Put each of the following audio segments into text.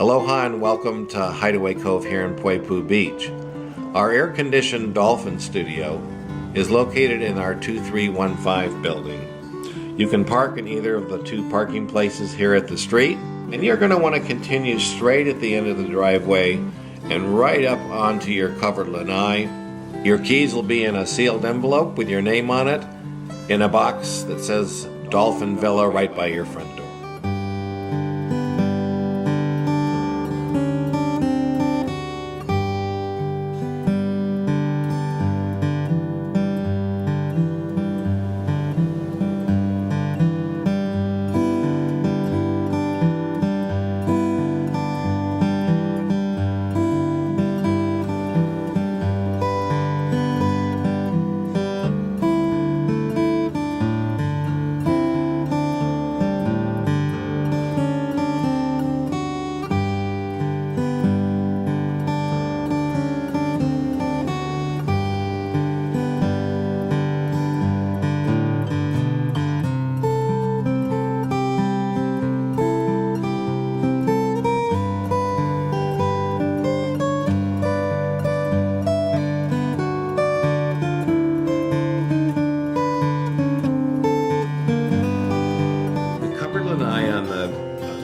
Aloha and welcome to Hideaway Cove here in Poipu Beach. Our air-conditioned Dolphin Studio is located in our 2315 building. You can park in either of the two parking places here at the street, and you're going to want to continue straight at the end of the driveway and right up onto your covered lanai. Your keys will be in a sealed envelope with your name on it in a box that says Dolphin Villa right by your front door.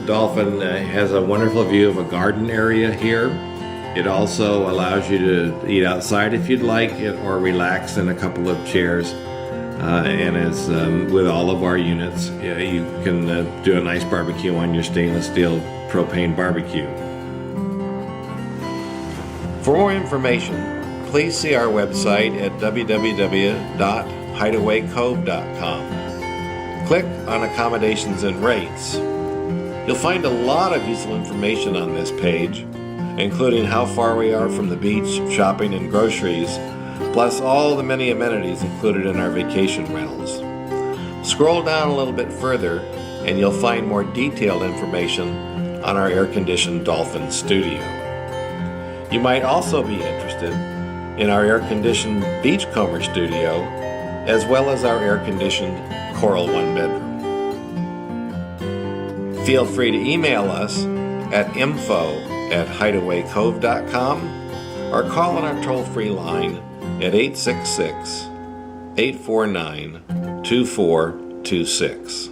Dolphin has a wonderful view of a garden area here. It also allows you to eat outside if you'd like, or relax in a couple of chairs. And as with all of our units, you can do a nice barbecue on your stainless steel propane barbecue. For more information, please see our website at www.hideawaycove.com. Click on Accommodations and Rates. You'll find a lot of useful information on this page, including how far we are from the beach, shopping, and groceries, plus all the many amenities included in our vacation rentals. Scroll down a little bit further and you'll find more detailed information on our air-conditioned Dolphin Studio. You might also be interested in our air-conditioned Beachcomber Studio, as well as our air-conditioned Coral one-bedroom. Feel free to email us at info@hideawaycove.com or call on our toll-free line at 866-849-2426.